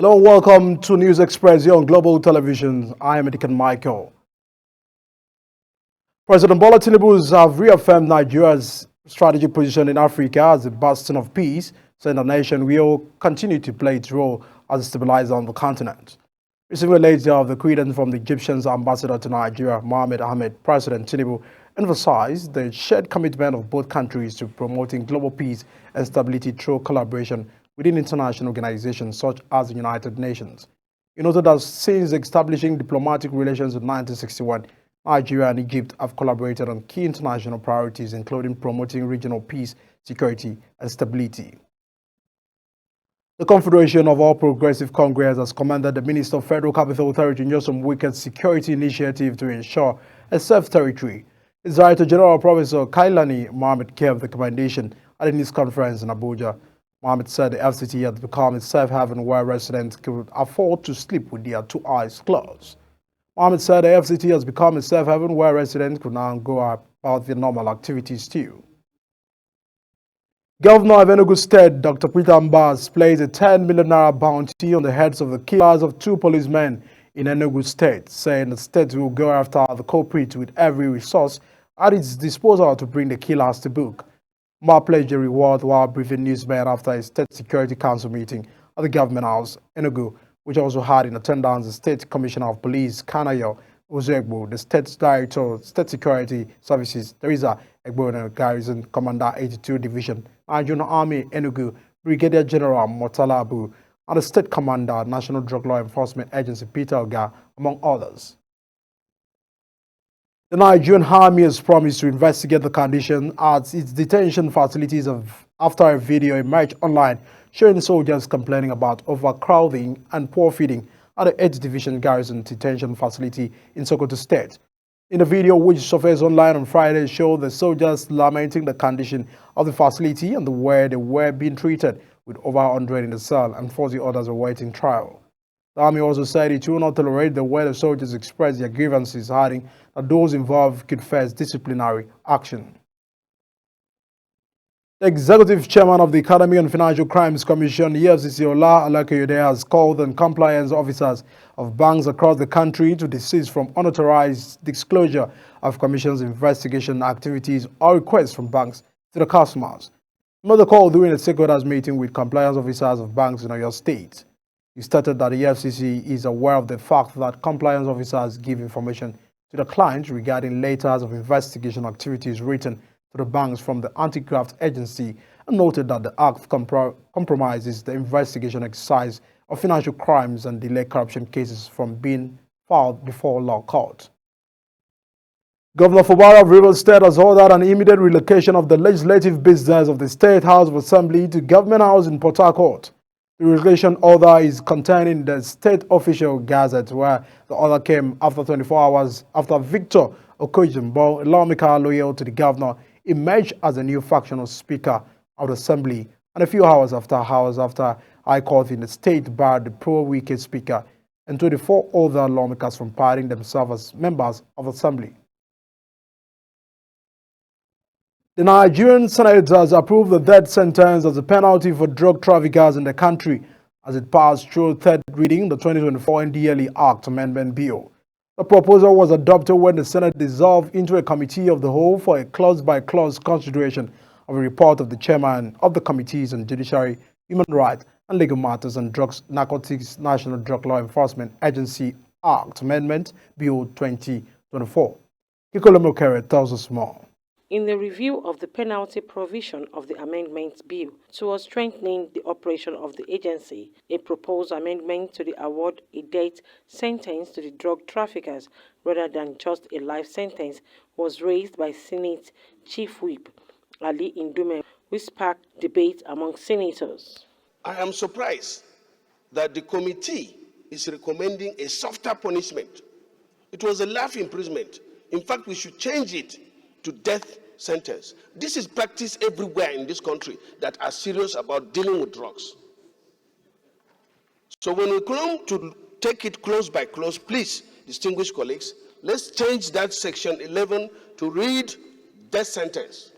Hello and welcome to News Express here on Global Television. I am Edikan Michael. President Bola Tinubu have reaffirmed Nigeria's strategic position in Africa as a bastion of peace, saying the nation will continue to play its role as a stabilizer on the continent. Receiving a letter of the credence from the Egyptian's ambassador to Nigeria, Mohamed Ahmed, President Tinubu emphasized the shared commitment of both countries to promoting global peace and stability through collaboration within international organizations such as the United Nations. He noted that since establishing diplomatic relations in 1961, Nigeria and Egypt have collaborated on key international priorities, including promoting regional peace, security, and stability. The Confederation of All Progressive Congress has commended the Minister of Federal Capital Authority Nyesom Wike's security initiative to ensure a safe territory. His Director General Professor Kailani Mohammed gave the commendation at a news conference in Abuja. Mohammed said the FCT had become a safe haven where residents could afford to sleep with their two eyes closed. Mohammed said the FCT has become a safe haven where residents could now go about their normal activities too. Governor of Enugu State, Dr. Peter Mbas, placed a 10 million naira bounty on the heads of the killers of two policemen in Enugu State, saying the state will go after the culprits with every resource at its disposal to bring the killers to book. Mbas pledged a reward while briefing newsmen after a State Security Council meeting at the Government House, Enugu, which also had in attendance the State Commissioner of Police, Kanayo Ozegbo, the State Director of State Security Services, Teresa Egbo, Garrison Commander 82 Division, Nigerian Army, Enugu, Brigadier General Murtala Abu, and the State Commander, National Drug Law Enforcement Agency, Peter Oga, among others. The Nigerian Army has promised to investigate the condition at its detention facilities after a video emerged online showing soldiers complaining about overcrowding and poor feeding at the 8th Division Garrison Detention Facility in Sokoto State. In a video which surfaced online on Friday, showed the soldiers lamenting the condition of the facility and the way they were being treated, with over 100 in the cell and 40 others awaiting trial. The Army also said it will not tolerate the way the soldiers express their grievances, adding that those involved could face disciplinary action. The Executive Chairman of the Academy on Financial Crimes Commission, EFCC, Ola Alakayode, has called on compliance officers of banks across the country to desist from unauthorized disclosure of Commission's investigation activities or requests from banks to the customers. Another call during a stakeholders meeting with compliance officers of banks in Oyo State. He stated that the EFCC is aware of the fact that compliance officers give information to the clients regarding letters of investigation activities written to the banks from the Anti-Graft Agency, and noted that the act compromises the investigation exercise of financial crimes and delay corruption cases from being filed before law court. Governor Fubara of Rivers State has ordered an immediate relocation of the legislative business of the State House of Assembly to Government House in Port Harcourt. The relocation order is contained in the State Official Gazette, where the order came after 24 hours after Victor Okojimbo, a lawmaker loyal to the governor, emerged as a new factional Speaker of the Assembly, and a few hours after High Court in the state barred the pro-Wike Speaker and 24 other lawmakers from pardoning themselves as members of the Assembly. The Nigerian Senate has approved the death sentence as a penalty for drug traffickers in the country as it passed through third reading the 2024 NDLE Act Amendment Bill. The proposal was adopted when the Senate dissolved into a committee of the whole for a clause-by-clause consideration of a report of the chairman of the Committees on Judiciary, Human Rights and Legal Matters and Drugs, Narcotics, National Drug Law Enforcement Agency Act Amendment Bill 2024. Kikolo Mokere tells us more. In the review of the penalty provision of the amendment bill towards strengthening the operation of the agency, a proposed amendment to the award a death sentence to the drug traffickers rather than just a life sentence was raised by Senate Chief Whip Ali Indume, which sparked debate among senators. I am surprised that the committee is recommending a softer punishment. It was a life imprisonment. In fact, we should change it to death sentence. This is practiced everywhere in this country that are serious about dealing with drugs. So when we come to take it clause by clause, please, distinguished colleagues, let's change that section 11 to read death sentence.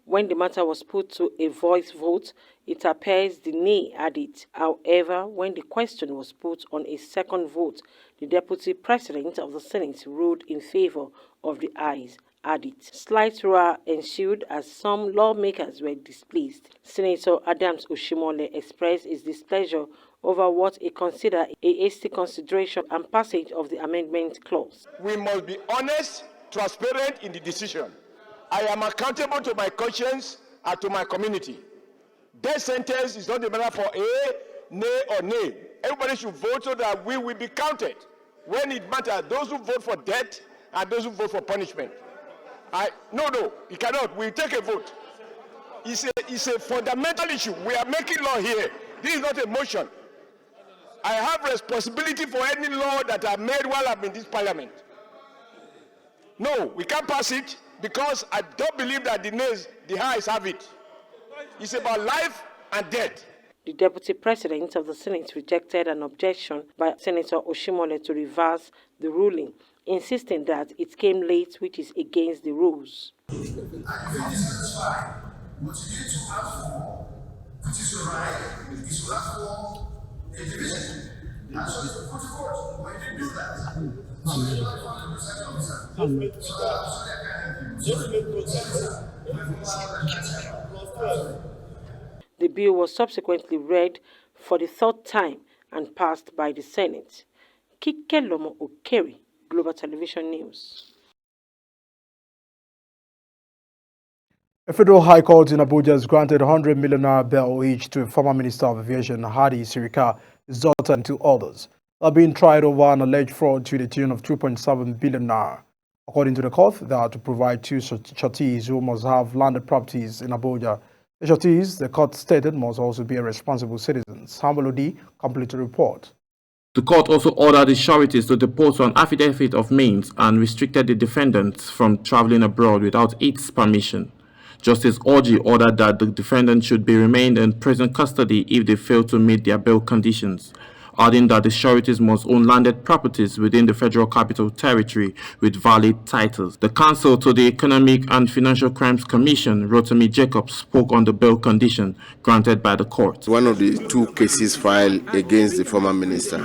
When the matter was put to a voice vote, It appears the nay had it. However, when the question was put on a second vote, the Deputy President of the Senate ruled in favor of the ayes had it. Slight roar ensued as some lawmakers were displeased. Senator Adams Oshimole expressed his displeasure over what he considered a hasty consideration and passage of the amendment clause. We must be honest, transparent in the decision. I am accountable to my conscience and to my community. Death sentence is not a matter for a, nay or nay. Everybody should vote so that we will be counted. When it matters, those who vote for death and those who vote for punishment. No, you cannot. We take a vote. It's a fundamental issue. We are making law here. This is not a motion. I have responsibility for any law that I made while I'm in this parliament. No, we can't pass it because I don't believe that the highs have it. It's about life and death. The Deputy President of the Senate rejected an objection by Senator Oshimole to reverse the ruling, insisting that it came late, which is against the rules. What you need to ask for, which is your right, is to ask for a division. And so you put to court, but you didn't do that. So you don't follow the presiding officer. So the bill was subsequently read for the third time and passed by the Senate. Kike Lomo Okeri, Global Television News. A federal high court in Abuja has granted 100 million naira bail each to a former Minister of Aviation, Hadi Sirika, his daughter, and two others. They are being tried over an alleged fraud to the tune of 2.7 billion naira. According to the court, they are to provide two sureties who must have landed properties in Abuja. The sureties, the court stated, must also be a responsible citizen. Samuel Odi completed the report. The court also ordered the sureties to depose an affidavit of means and restricted the defendants from traveling abroad without its permission. Justice Orji ordered that the defendants should be remained in prison custody if they fail to meet their bail conditions, adding that the sureties must own landed properties within the Federal Capital Territory with valid titles. The counsel to the Economic and Financial Crimes Commission, Rotimi Jacobs, spoke on the bail condition granted by the court. One of the two cases filed against the former minister.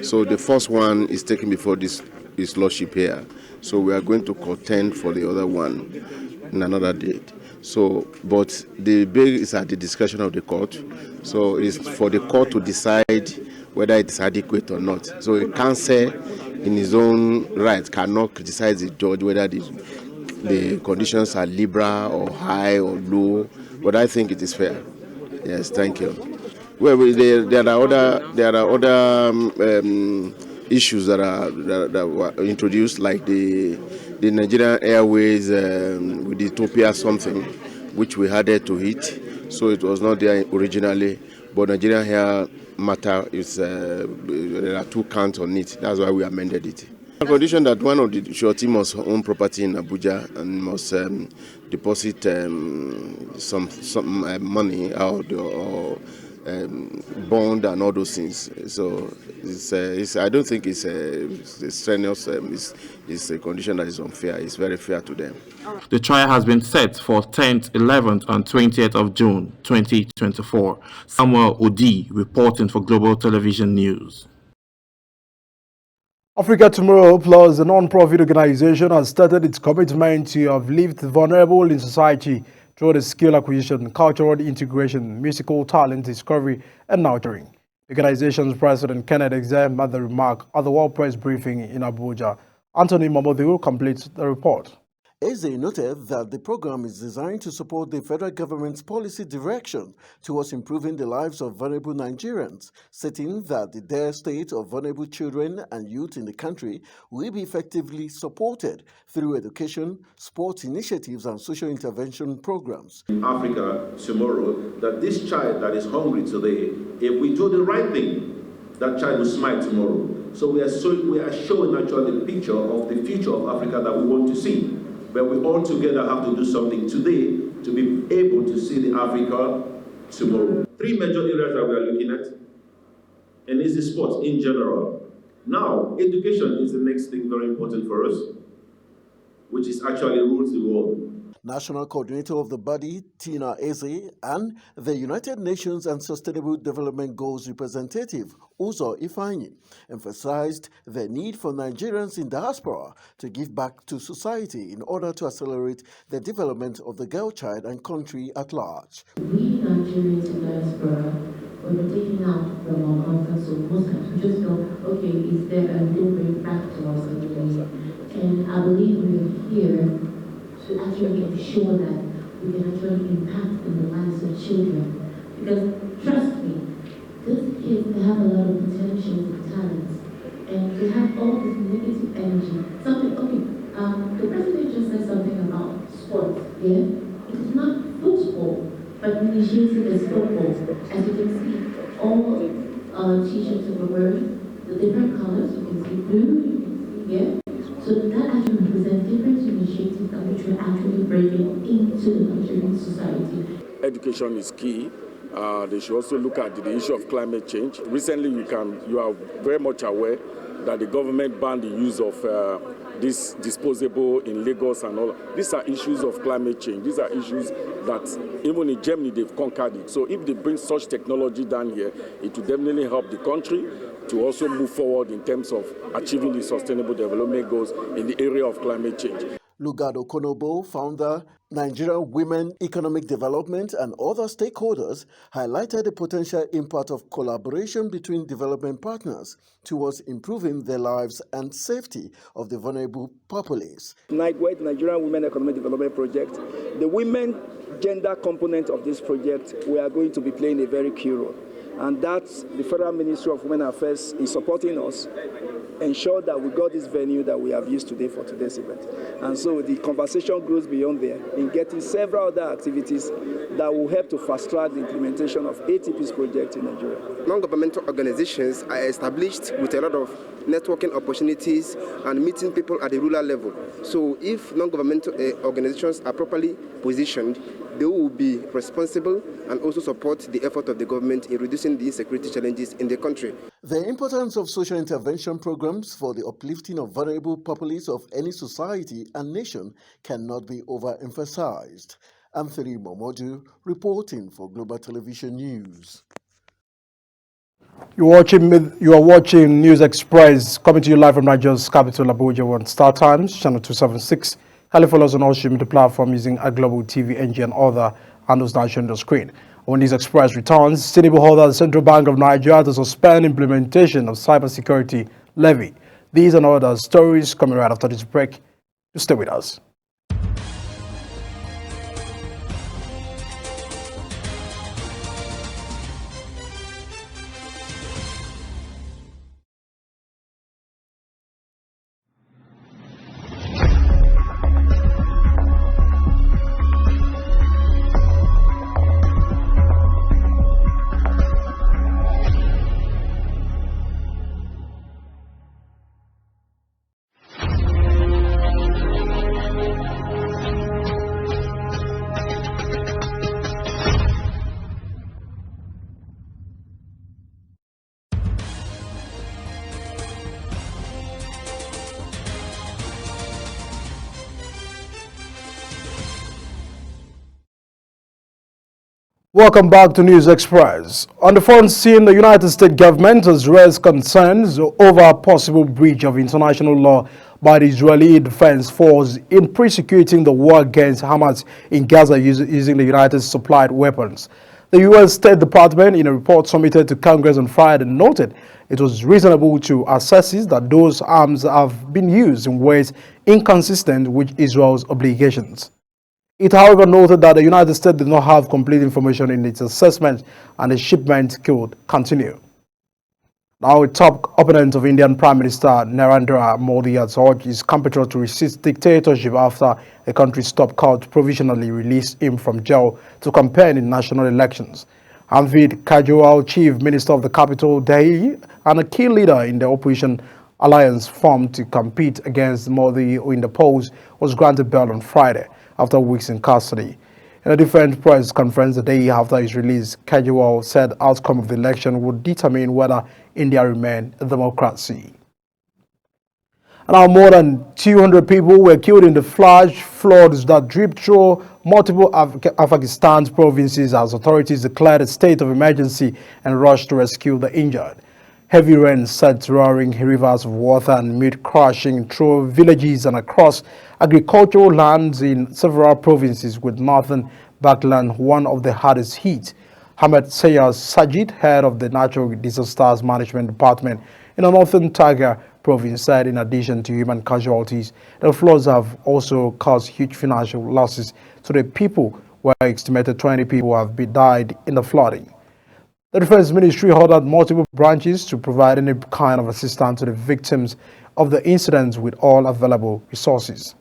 So the first one is taken before his lordship here. So we are going to contend for the other one in another date. So, but the bail is at the discretion of the court. So it's for the court to decide whether it is adequate or not. So a counsel in his own right cannot criticize the judge whether the conditions are liberal or high or low. But I think it is fair. Yes, thank you. Well, there are other issues that were introduced, like the Nigerian Airways with Ethiopia something, which we added to it. So it was not there originally, but Nigerian Air matter is there are two counts on it. That's why we amended it. The condition that one of the surety must own property in Abuja and must deposit some money out or bond and all those things. So I don't think it's strenuous. It's a condition that is unfair. It's very fair to them. The trial has been set for 10th, 11th, and 20th of June 2024. Samuel Odi reporting for Global Television News. Africa Tomorrow Plus, a non-profit organization, has started its commitment to uplift the vulnerable in society through the skill acquisition, cultural integration, musical talent discovery, and nurturing. The organization's president, Kenneth Exem, made the remark at the World Press briefing in Abuja. Anthony Momodu completes the report. Eze noted that the program is designed to support the federal government's policy direction towards improving the lives of vulnerable Nigerians, stating that the dire state of vulnerable children and youth in the country will be effectively supported through education, sports initiatives, and social intervention programs. Africa tomorrow, that this child that is hungry today, if we do the right thing, that child will smile tomorrow. So we are showing actually the picture of the future of Africa that we want to see. But we all together have to do something today to be able to see the Africa tomorrow. Three major areas that we are looking at, and this is sports in general. Now, education is the next thing very important for us, which is actually rules the world. National Coordinator of the body, Tina Eze, and the United Nations and Sustainable Development Goals representative, Uzo Ifeanyi, emphasized the need for Nigerians in diaspora to give back to society in order to accelerate the development of the girl child and country at large. We Nigerians in diaspora, when we're taking out from our comfort zone, most times we just go, okay, is there and they'll bring back to us anyway. And I believe we're here to actually ensure that we can actually impact in the lives of children. Because trust me, these kids, they have a lot of potential and talents, and they have all this negative energy. The president just said something about sports, yeah? It is not football, but initiated as football. As you can see, all t-shirts that we're wearing, the different colors, you can see blue, you can see, yeah? So that actually represents different initiatives that which we're actually bringing into the Nigerian society. Education is key. They should also look at the issue of climate change. Recently, you are very much aware that the government banned the use of this disposable in Lagos and all. These are issues of climate change. These are issues that even in Germany, they've conquered it. So if they bring such technology down here, it will definitely help the country to also move forward in terms of achieving the sustainable development goals in the area of climate change. Lugado Konobo, founder, Nigerian Women Economic Development, and other stakeholders highlighted the potential impact of collaboration between development partners towards improving the lives and safety of the vulnerable populace. NIGWED, Nigerian Women Economic Development Project, the women gender component of this project, we are going to be playing a very key role. And that's the Federal Ministry of Women Affairs is supporting us, ensure that we got this venue that we have used today for today's event. And so the conversation goes beyond there in getting several other activities that will help to fast-track the implementation of ATP's project in Nigeria. Non-governmental organizations are established with a lot of networking opportunities and meeting people at the rural level. So if non-governmental organizations are properly positioned, they will be responsible and also support the effort of the government in reducing the insecurity challenges in the country. The importance of social intervention programs for the uplifting of vulnerable populace of any society and nation cannot be overemphasized. Anthony Momodu reporting for Global Television News. You are watching News Express, coming to you live from Nigeria's capital, Abuja, on Star Times, channel 276. Kindly follow us on all social media platforms using a Global TV, NG, and other handles now shown on the screen. When News Express returns, Tinubu ordered the Central Bank of Nigeria to suspend implementation of cybersecurity levy. These and other stories coming right after this break. Stay with us. Welcome back to News Express. On the front scene, the United States government has raised concerns over a possible breach of international law by the Israeli Defense Force in prosecuting the war against Hamas in Gaza using the United States supplied weapons. The U.S. State Department, in a report submitted to Congress on Friday, noted it was reasonable to assess that those arms have been used in ways inconsistent with Israel's obligations. It, however, noted that the United States did not have complete information in its assessment and the shipment could continue. Now, a top opponent of Indian Prime Minister Narendra Modi has urged his compatriot to resist dictatorship after the country's top court provisionally released him from jail to campaign in national elections. Arvind Kejriwal, Chief Minister of the capital, Delhi, and a key leader in the opposition alliance formed to compete against Modi in the polls, was granted bail on Friday after weeks in custody. In a different press conference the day after his release, Kejriwal said the outcome of the election would determine whether India remained a democracy. And now more than 200 people were killed in the flash floods that dripped through multiple Afghanistan's provinces as authorities declared a state of emergency and rushed to rescue the injured. Heavy rain set roaring rivers of water and mud crashing through villages and across agricultural lands in several provinces, with northern Baghlan one of the hardest hit. Ahmed Sayyad Sajid, head of the Natural Disasters Management Department in the northern Tiger province, said in addition to human casualties, the floods have also caused huge financial losses to the people, where estimated 20 people have died in the flooding. The Defense Ministry ordered multiple branches to provide any kind of assistance to the victims of the incidents with all available resources.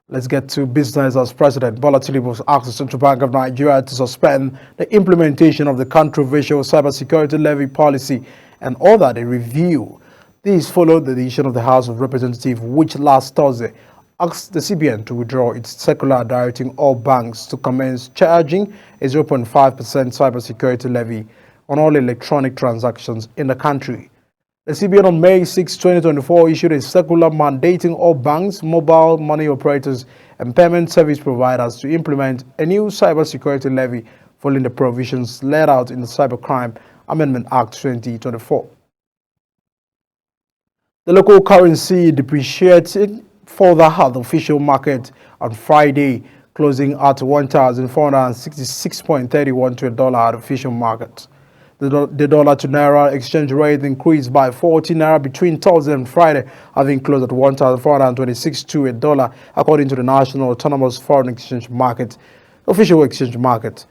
Let's get to business, as President Bola Tinubu asked the Central Bank of Nigeria to suspend the implementation of the controversial cybersecurity levy policy and ordered a review. This followed the decision of the House of Representatives, which last Thursday asked the CBN to withdraw its circular directing all banks to commence charging a 0.5% cybersecurity levy on all electronic transactions in the country. The CBN on May 6, 2024 issued a circular mandating all banks, mobile money operators, and payment service providers to implement a new cybersecurity levy following the provisions laid out in the Cybercrime Amendment Act 2024. The local currency depreciated further at the official market on Friday, closing at 1,466.31 to a dollar at the official market. The dollar to naira exchange rate increased by 40 naira between Thursday and Friday, having closed at 1,426 to a dollar, according to the National Autonomous Foreign Exchange Market, official exchange market.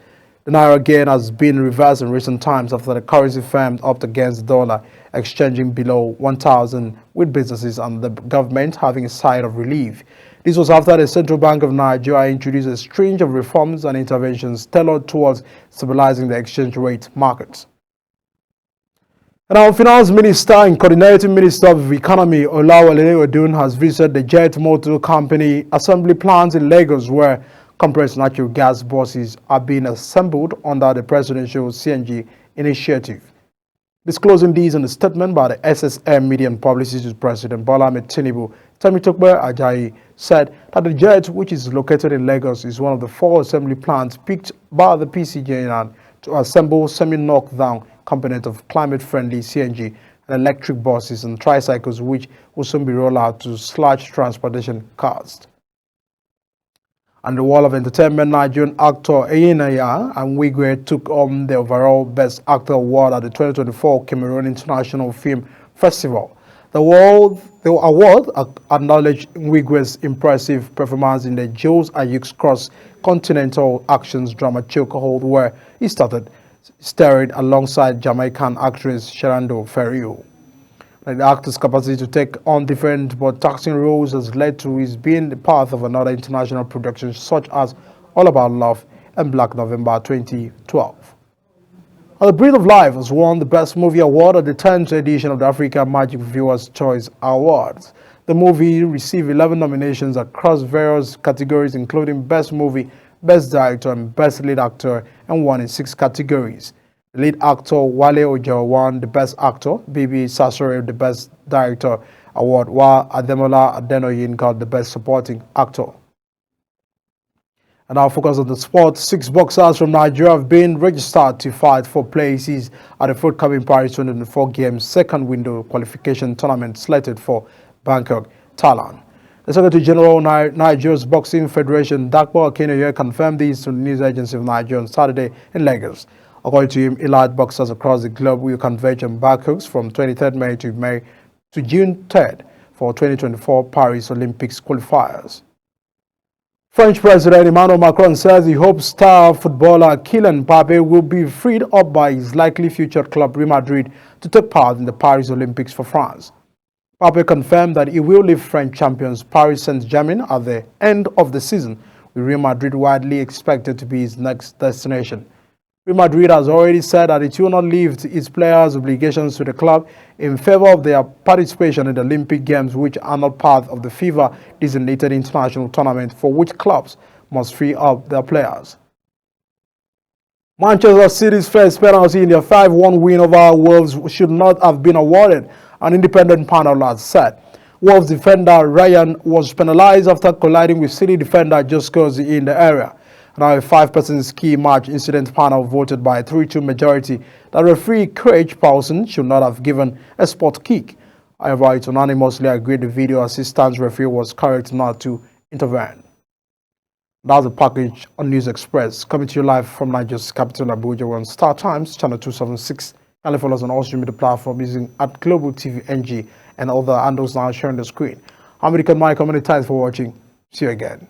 The naira gain has been reversed in recent times after the currency firmed up against the dollar, exchanging below 1,000, with businesses and the government having a sigh of relief. This was after the Central Bank of Nigeria introduced a string of reforms and interventions tailored towards stabilizing the exchange rate market. And our Finance Minister and Coordinating Minister of Economy, Olawale Odun, has visited the Jet Motor Company assembly plants in Lagos, where compressed natural gas buses are being assembled under the presidential CNG initiative. Disclosing these in a statement by the SSM Media and Publicity President Bola Ahmed Tinubu, Temitope Ajayi said that the Jet, which is located in Lagos, is one of the 4 assembly plants picked by the PCGN to assemble semi-knockdown component of climate-friendly CNG and electric buses and tricycles, which will soon be rolled out to large transportation cars. And the world of entertainment, Nigerian actor Enyinnaya Nwigwe took home the overall Best Actor award at the 2024 Cameroon International Film Festival. The award acknowledged Nwigwe's impressive performance in the Jules Ayuk's Cross Continental Actions drama Chokehold, where he started starring alongside Jamaican actress Sharando Ferrio. The actor's capacity to take on different but taxing roles has led to his being the part of another international production such as All About Love and Black November 2012. The Breath of Life has won the Best Movie Award at the 10th edition of the Africa Magic Viewers' Choice Awards. The movie received 11 nominations across various categories, including Best Movie, Best Director, and Best Lead Actor, and won in 6 categories. The lead actor Wale Ojo won the Best Actor, Bibi Sasore the Best Director award, while Ademola Adenoyin got the Best Supporting Actor. And our focus on the sport. 6 boxers from Nigeria have been registered to fight for places at the forthcoming Paris 2024 Games second window qualification tournament slated for Bangkok, Thailand. The Secretary General of Nigeria's Boxing Federation, Dapo Akinoye, confirmed this to the news agency of Nigeria on Saturday in Lagos. According to him, elite boxers across the globe will converge on Bangkok from 23rd May to June 3rd for 2024 Paris Olympics qualifiers. French President Emmanuel Macron says he hopes star footballer Kylian Mbappe will be freed up by his likely future club Real Madrid to take part in the Paris Olympics for France. Mbappe confirmed that he will leave French champions Paris Saint-Germain at the end of the season, with Real Madrid widely expected to be his next destination. Real Madrid has already said that it will not leave its players' obligations to the club in favor of their participation in the Olympic Games, which are not part of the FIFA-designated international tournament for which clubs must free up their players. Manchester City's first penalty in their 5-1 win over Wolves should not have been awarded, an independent panel has said. Wolves defender Ryan was penalized after colliding with City defender Just Cozy in the area. Now a 5-person ski match incident panel voted by a 3-2 majority that referee Craig Paulson should not have given a spot kick. However, it unanimously agreed the video assistant referee was correct not to intervene. That's the package on News Express, coming to you live from Nigeria's capital, Abuja. We're on Star Times, channel 276. Kindly follow us on all social media platforms using @Global TV NG and other handles now showing the screen. I'm American Mike. Thanks for watching. See you again.